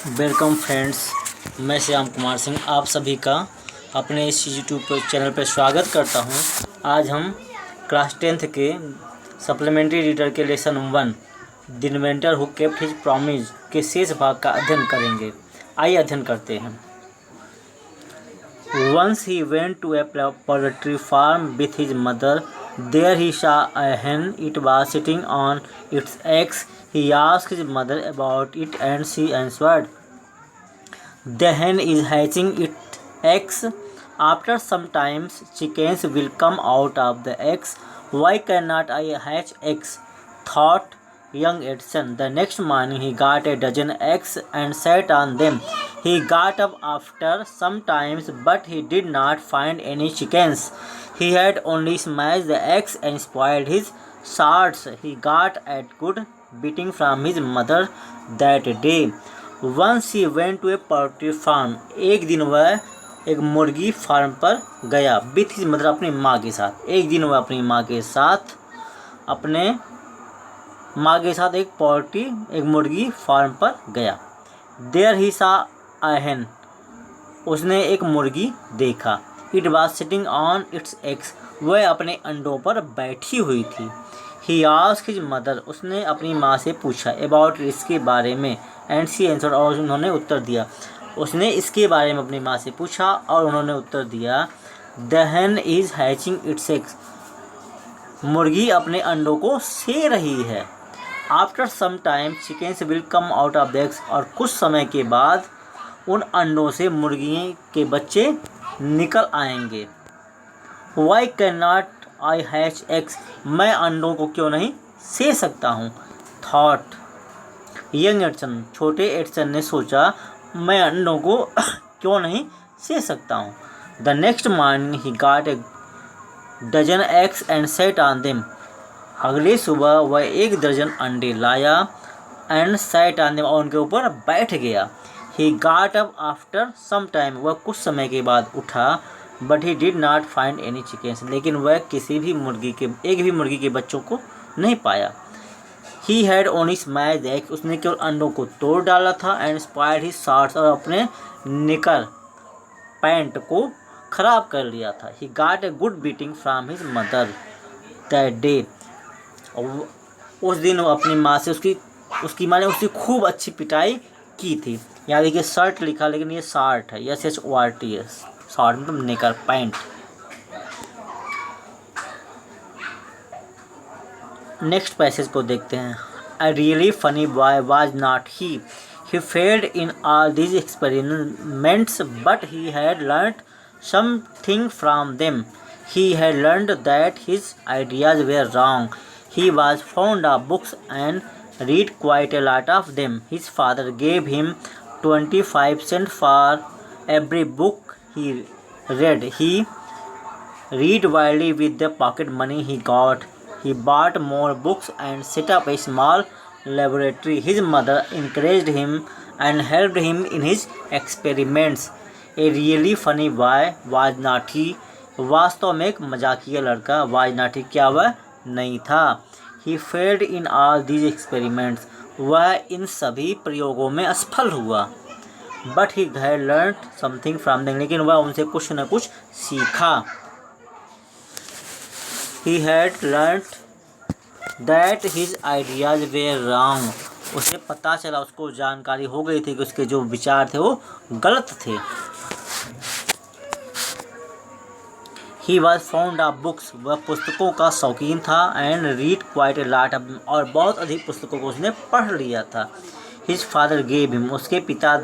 Welcome friends, मैं श्याम कुमार सिंह आप सभी का अपने इस यूट्यूब चैनल पर स्वागत करता हूं। आज हम क्लास 10th के सप्लीमेंट्री रीडर के lesson 1 the inventor who kept his promise के शेष भाग का अध्ययन करेंगे। आइए अध्ययन करते हैं। Once he went to a poultry farm with his mother. There he saw a hen. It was sitting on its eggs. He asked his mother about it and she answered, "The hen is hatching its eggs. After some time, chickens will come out of the eggs. Why cannot I hatch eggs?" thought young Edson. The next morning he got a dozen eggs and sat on them. He got up after some time, but he did not find any chickens. He had only smashed the eggs and spoiled his shards. He got a good beating from his mother that day. Once he went to a poultry farm. एक दिन वह एक मुर्गी farm पर गया। With his mother, अपनी माँ के साथ। एक दिन वह अपनी माँ के साथ एक मुर्गी फार्म पर गया। देयर ही सा अ hen. उसने एक मुर्गी देखा। It was sitting on it's eggs. वह अपने अंडों पर बैठी हुई थी। He asked his mother. उसने अपनी माँ से पूछा। अबाउट, इसके बारे में. एंड शी आंसर्ड, और उन्होंने उत्तर दिया। उसने इसके बारे में अपनी माँ से पूछा और उन्होंने उत्तर दिया। The hen is hatching its eggs. मुर्गी अपने अंडों को से रही है। After some time chickens will come out of the eggs. और कुछ समय के बाद उन अंडों से मुर्गी के बच्चे निकल आएंगे। Why can not I hatch eggs. मैं अंडों को क्यों नहीं से सकता हूँ। Thought young Edison. छोटे एडसन ने सोचा, मैं अंडों को क्यों नहीं से सकता हूँ। The next morning he got a dozen eggs and set on them. अगले सुबह वह एक दर्जन अंडे लाया एंड सेट ऑन देम, और उनके ऊपर बैठ गया। He got up after some time. वह कुछ समय के बाद उठा। But he did not find any chickens. लेकिन वह एक भी मुर्गी के बच्चों को नहीं पाया। He had only smashed the eggs. उसने केवल अंडों को तोड़ डाला था। And spoiled his shorts. और अपने निकर पैंट को खराब कर लिया था। ही got a good beating from his mother that day. उस दिन वो अपनी माँ से उसकी माँ ने उसकी खूब अच्छी पिटाई की थी। यहाँ देखिए शर्ट लिखा, लेकिन ये शार्ट है। SHORT है। शॉर्ट मतलब निकर पैंट। नेक्स्ट पैसेज को देखते हैं। A really funny boy was not he. He failed in all these experiments, but he had learnt something from them. He had learned that his ideas were wrong. He was fond of books and read quite a lot of them. His father gave him 25 cents for every book he read. He read widely with the pocket money he got. He bought more books and set up a small laboratory. His mother encouraged him and helped him in his experiments. A really funny boy was not he. वास्तव में एक मजाकिया लड़का was not he, क्या वह नहीं था। He failed in all these experiments. वह इन सभी प्रयोगों में असफल हुआ। But he had learnt something from them. लेकिन वह उनसे कुछ न कुछ सीखा। He had learnt that his ideas were wrong. उसे पता चला, उसको जानकारी हो गई थी कि उसके जो विचार थे वो गलत थे। He was fond of books. वह पुस्तकों का शौकीन था। And read quite a lot of, और बहुत अधिक पुस्तकों को उसने पढ़ लिया था। His father gave him. उसके पिता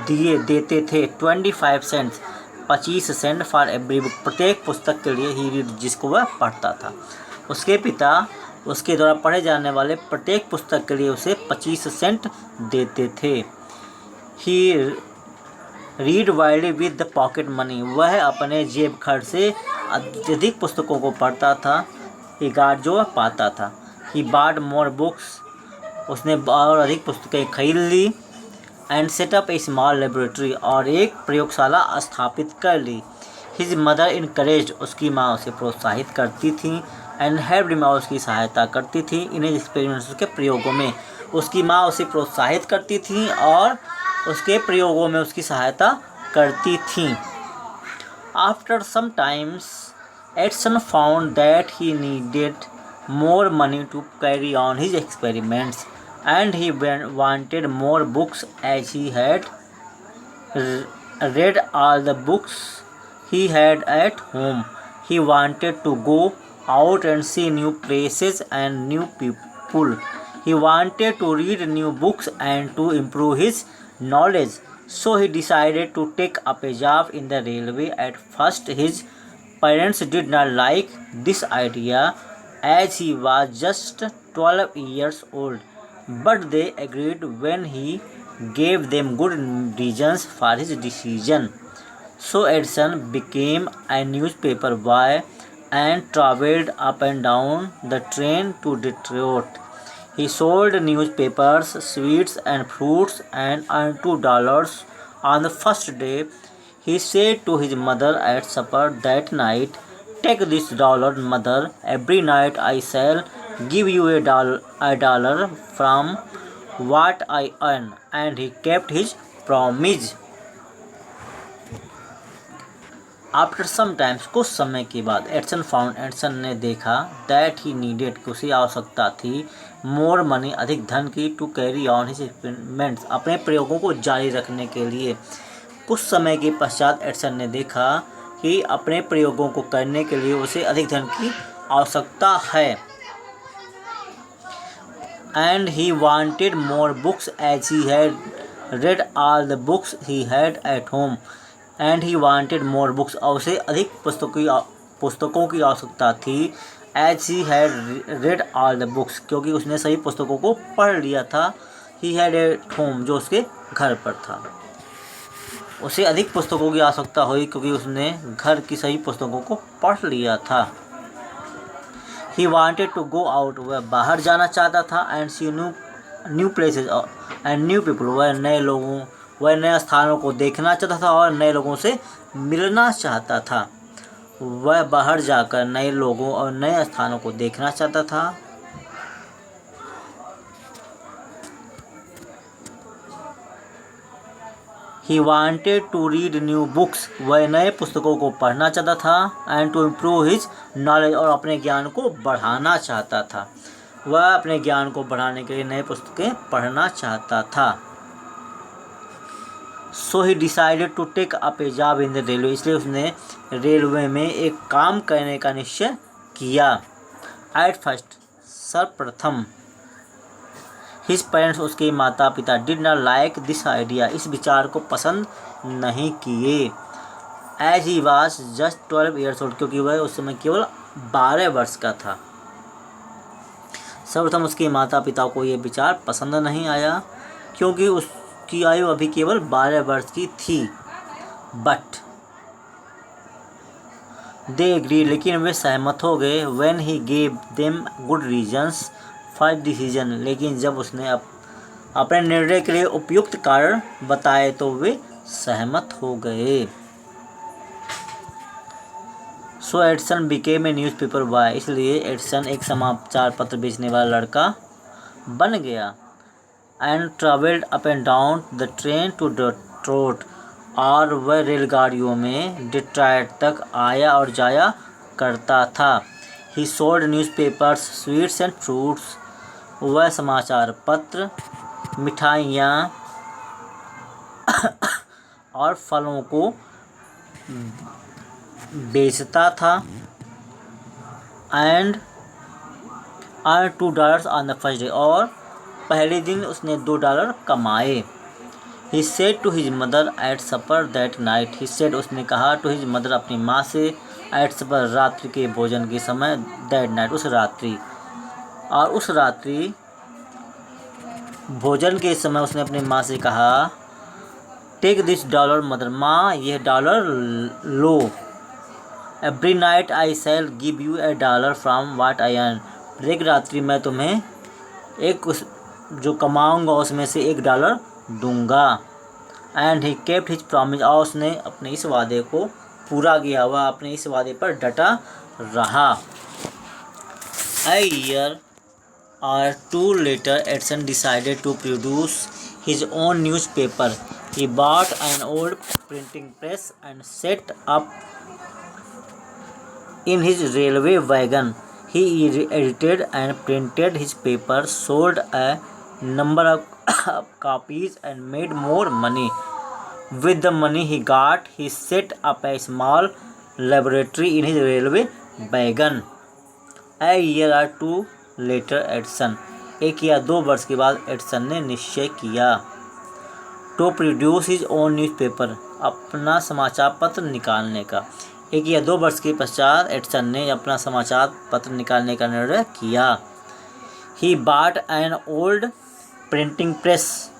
देते थे 25 cents 25 sent for every book. प्रत्येक पुस्तक के लिए ही रीड, जिसको वह पढ़ता था। उसके पिता उसके द्वारा पढ़े जाने वाले प्रत्येक पुस्तक के लिए उसे 25 सेंट देते थे। He read widely with the pocket money. वह अपने जेब खर्च से अत्यधिक पुस्तकों को पढ़ता था। ही गॉट, जो वह पाता था। He bought more books. उसने और अधिक पुस्तकें खरीद ली। And set up a small laboratory. और एक प्रयोगशाला स्थापित कर ली। His mother encouraged. उसकी माँ उसे प्रोत्साहित करती थी। And helped him. और उसकी सहायता करती थी इन एक्सपेरिमेंट्स, उसके प्रयोगों में। उसकी माँ उसे प्रोत्साहित करती थी और उसके प्रयोगों में उसकी सहायता करती थीं। After some times, Edison found that he needed more money to carry on his experiments, and he wanted more books as he had read all the books he had at home. He wanted to go out and see new places and new people. He wanted to read new books and to improve his knowledge. So he decided to take up a job in the railway. At first, his parents did not like this idea as he was just 12 years old, but they agreed when he gave them good reasons for his decision. So Edison became a newspaper boy and traveled up and down the train to Detroit. He sold newspapers, sweets and fruits and earned $2 on the first day. He said to his mother at supper that night, "Take this dollar, mother. Every night I shall give you a dollar from what I earn." And he kept his promise. After some times, कुछ समय के बाद, Edison ने देखा that he needed, कि उसे आवश्यकता थी, मोर मनी, अधिक धन की, to carry on his experiments, अपने प्रयोगों को जारी रखने के लिए। कुछ समय के पश्चात एडिसन ने देखा कि अपने प्रयोगों को करने के लिए उसे अधिक धन की आवश्यकता है। And he wanted more books as he had read all the books he had at home. And he wanted more books, और उसे अधिक पुस्तकों की आवश्यकता थी। As he had read all the books, क्योंकि उसने सभी पुस्तकों को पढ़ लिया था। ही हैड एट होम, जो उसके घर पर था। उसे अधिक पुस्तकों की आवश्यकता हुई क्योंकि उसने घर की सभी पुस्तकों को पढ़ लिया था। He wanted to go out, वह बाहर जाना चाहता था। And see new places and new people, वह नए स्थानों को देखना चाहता था और नए लोगों से मिलना चाहता था। वह बाहर जाकर नए लोगों और नए स्थानों को देखना चाहता था। He wanted to read new books, वह नए पुस्तकों को पढ़ना चाहता था। And to improve his knowledge, और अपने ज्ञान को बढ़ाना चाहता था। वह अपने ज्ञान को बढ़ाने के लिए नए पुस्तकें पढ़ना चाहता था। So he decided to take up a job in the railway, इसलिए उसने रेलवे में एक काम करने का निश्चय किया। एट फर्स्ट, सर्वप्रथम, हिज पेरेंट्स, उसके माता पिता, did not like this idea, इस विचार को पसंद नहीं किए। As he was just 12 years old, क्योंकि वह उस समय केवल 12 वर्ष का था। सर्वप्रथम उसके माता पिता को ये विचार पसंद नहीं आया क्योंकि उसकी आयु अभी केवल 12 वर्ष की थी। बट दे एग्री, लेकिन वे सहमत हो गए। When he gave them good reasons for decision, लेकिन जब उसने अपने निर्णय के लिए उपयुक्त कारण बताए तो वे सहमत हो गए। So Edison became a newspaper boy, इसलिए एडिसन एक समाचार पत्र बेचने वाला लड़का बन गया। And travelled up and down the train to Detroit, और वह रेलगाड़ियों में डेट्रॉयट तक आया और जाया करता था। He sold newspapers, sweets and fruits, वह समाचार पत्र, मिठाइयाँ और फलों को बेचता था। And earn $2 on the first day, और पहले दिन उसने $2 कमाए। He said to his mother at supper that night, he said, उसने कहा, टू हिज मदर, अपनी माँ से, एट सपर, रात्रि के भोजन के समय, दैट नाइट, उस रात्रि, और उस रात्रि भोजन के समय उसने अपनी माँ से कहा, टेक दिस $, मदर, माँ यह $, लो। Every night I shall give you a $, from what I earn, प्रत्येक रात्रि मैं तुम्हें जो कमाऊँगा उसमें से $1 दूंगा। And he kept his promise, और उसने अपने इस वादे को पूरा किया, वह अपने इस वादे पर डटा रहा। A year or two later, Edison decided to produce his own newspaper. He bought an old printing press and set up in his railway wagon. He edited and printed his paper, sold a number of copies, and made more money. With the money he got, he set up a small laboratory in his railway wagon. A year or two later, Edison, 1 या 2 वर्ष के बाद Edison ने निश्चय किया to produce his own newspaper, अपना समाचार पत्र निकालने का। 1 या 2 वर्ष के पश्चात एडिसन ने अपना समाचार पत्र निकालने का निर्णय किया। ही बाट एन ओल्ड प्रिंटिंग प्रेस,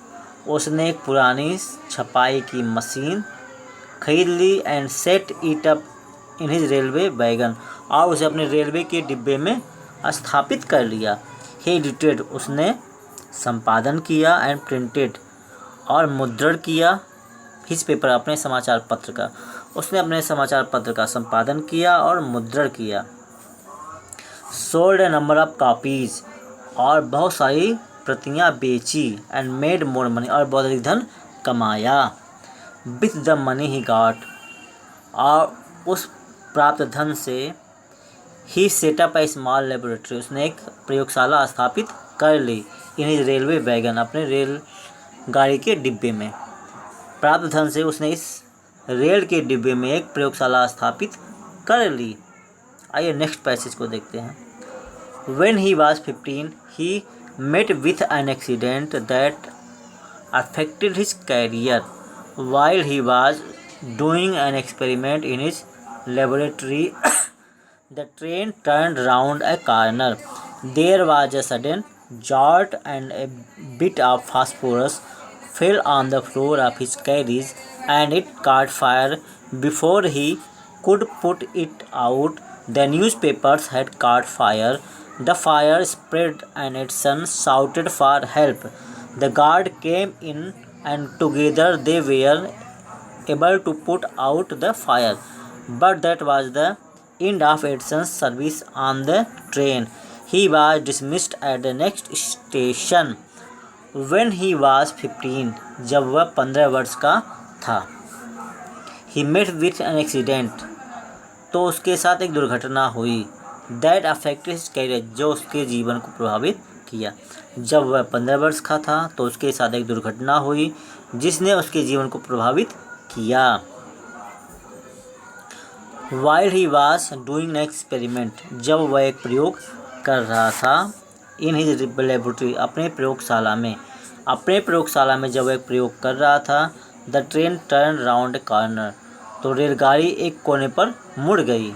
उसने एक पुरानी छपाई की मशीन खरीद ली। And set it up in his railway wagon, और उसे अपने रेलवे के डिब्बे में स्थापित कर लिया। ही एडिटेड, उसने संपादन किया। एंड प्रिंटेड, और मुद्रण किया। हिज पेपर, अपने समाचार पत्र का, उसने अपने समाचार पत्र का संपादन किया और मुद्रण किया। Sold A number of copies, और बहुत सारी प्रतियां बेची। एंड मेड मोर मनी, और बहुत अधिक धन कमाया। With the money he got, और उस प्राप्त धन से ही सेटअप ए स्मॉल लेबोरेटरी, उसने एक प्रयोगशाला स्थापित कर ली। इन हिज रेलवे वैगन, अपने रेल गाड़ी के डिब्बे में। प्राप्त धन से उसने इस रेल के डिब्बे में एक प्रयोगशाला स्थापित कर ली। आइए नेक्स्ट पैसेज को देखते हैं। When he was 15, he met with an accident that affected his career. While he was doing an experiment in his laboratory, the train turned round a corner. There was a sudden jolt, and a bit of phosphorus fell on the floor of his carriage, and it caught fire. Before he could put it out, the newspapers had caught fire. The fire spread, and Edison shouted for help. The guard came in, and together they were able to put out the fire. But that was the end of Edison's service on the train. He was dismissed at the next station. When he was 15, जब वह 15 वर्ष का था, he met with an accident, तो उसके साथ एक दुर्घटना हुई। That affected his career, जो उसके जीवन को प्रभावित किया। जब वह 15 वर्ष का था तो उसके साथ एक दुर्घटना हुई जिसने उसके जीवन को प्रभावित किया। While he was doing an experiment, जब वह एक प्रयोग कर रहा था। In his laboratory, अपने प्रयोगशाला में जब वह एक प्रयोग कर रहा था। The train turned round a corner, तो रेलगाड़ी एक कोने पर मुड़ गई।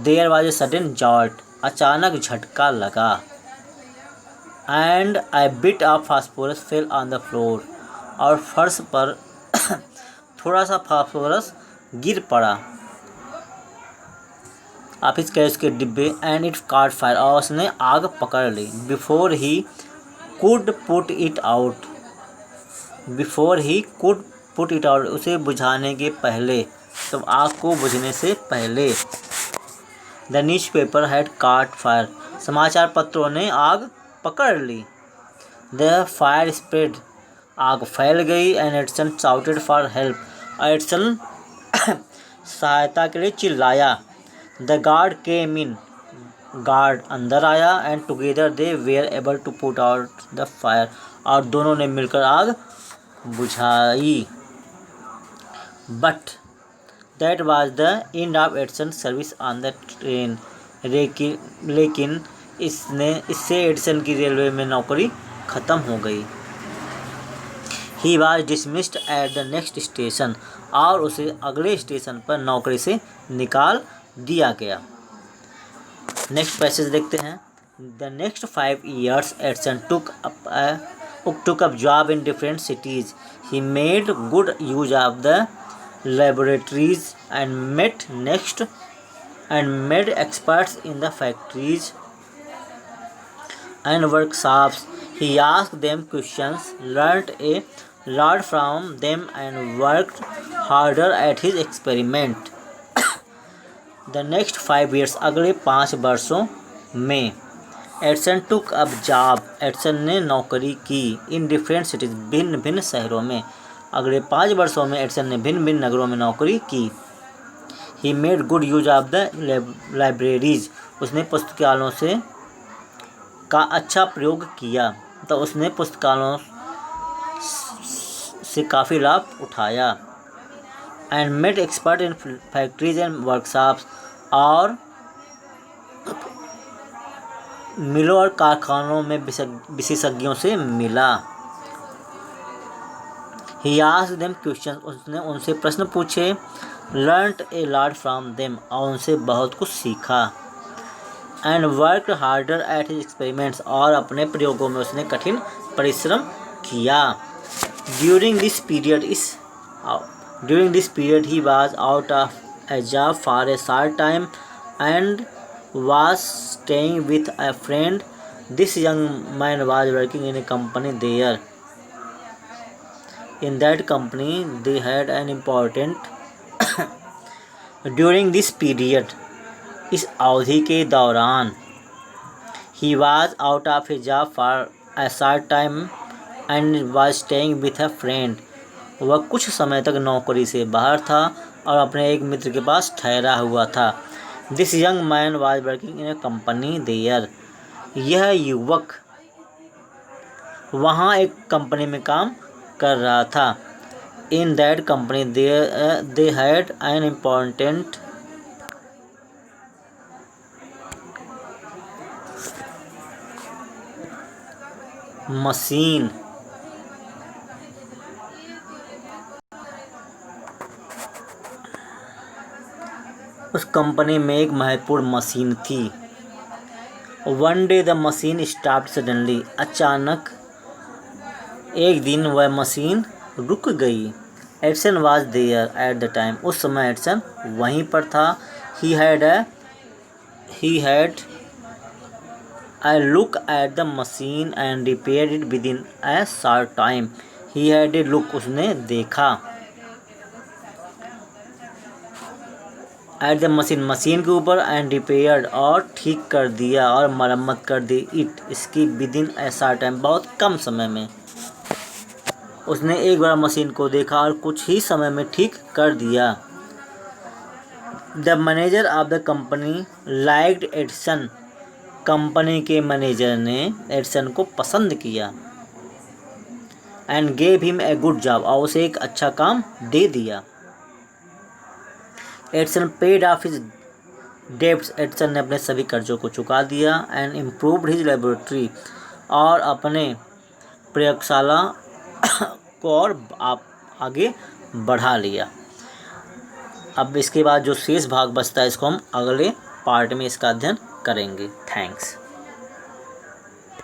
There was a sudden jolt, अचानक झटका लगा। And a bit of phosphorus fell on the floor, और फर्श पर थोड़ा सा फास्फोरस गिर पड़ा ऑफिस कैश के डिब्बे। एंड इट caught फायर, और उसने आग पकड़ ली। Before he could put it out, उसे बुझाने के पहले, तो आग को बुझने से पहले। The newspaper had caught fire, समाचार पत्रों ने आग पकड़ ली। The fire spread, आग फैल गई। And Edison shouted for help, Edison सहायता के लिए चिल्लाया। The guard came in, guard अंदर आया। And together they were able to put out the fire, और दोनों ने मिलकर आग बुझाई। But that was the end of Edison's service on the train. लेकिन इससे एडिसन की रेलवे में नौकरी ख़त्म हो गई। He was dismissed at the next station, और उसे अगले स्टेशन पर नौकरी से निकाल दिया गया। नेक्स्ट पैसेज देखते हैं। The next 5 years, Edison took up job in different cities. He made good use of the laboratories and made experts in the factories and workshops. He asked them questions, learnt a lot from them, and worked harder at his experiment. The next 5 years, अगले 5 वर्षों में, Edison took up job, Edison ने नौकरी की। In different cities, भिन्न भिन्न शहरों में। अगले 5 वर्षों में एडिसन ने भिन्न भिन्न नगरों में नौकरी की। He made good use of the libraries, उसने पुस्तकालयों से का अच्छा प्रयोग किया, तो उसने पुस्तकालयों से काफ़ी लाभ उठाया। And made expert in factories and workshops, और मिलों और कारखानों में विशेषज्ञों से मिला। ही आस्क्ड देम क्वेश्चन, उसने उनसे प्रश्न पूछे। Learned a lot from them, और उनसे बहुत कुछ सीखा। And worked harder at his experiments, और अपने प्रयोगों में उसने कठिन परिश्रम किया। During this period he was out of A job for a short time and was staying with a friend. This young man was working in a company there. In that company they had an important during this period, इस अवधि के दौरान, he was out of a job for a short time and was staying with a friend. वह कुछ समय तक नौकरी से बाहर था और अपने एक मित्र के पास ठहरा हुआ था। This young man was working in a company there. यह युवक वहाँ एक कंपनी में काम कर रहा था। In that company they had an important machine. उस कंपनी में एक महत्वपूर्ण मशीन थी। One day the machine stopped suddenly, अचानक एक दिन वह मशीन रुक गई। Edison was there at the time, उस समय एडिसन वहीं पर था। He had a look at the machine and repaired it within a short time. He had a look, उसने देखा। एट द मशीन के ऊपर, एंड रिपेयर्ड, और ठीक कर दिया और मरम्मत कर दी, इट, इसकी, with in a short time, बहुत कम समय में। उसने एक बार मशीन को देखा और कुछ ही समय में ठीक कर दिया। The manager of the company liked Edison, company के मैनेजर ने एडिसन को पसंद किया। And gave him a good job, और उसे एक अच्छा काम दे दिया। Edison paid of his debts, Edison ने अपने सभी कर्जों को चुका दिया। एंड इम्प्रूव्ड हिज लेबोरेटरी, और अपने प्रयोगशाला को और आगे बढ़ा लिया। अब इसके बाद जो शेष भाग बचता है इसको हम अगले पार्ट में इसका अध्ययन करेंगे। थैंक्स।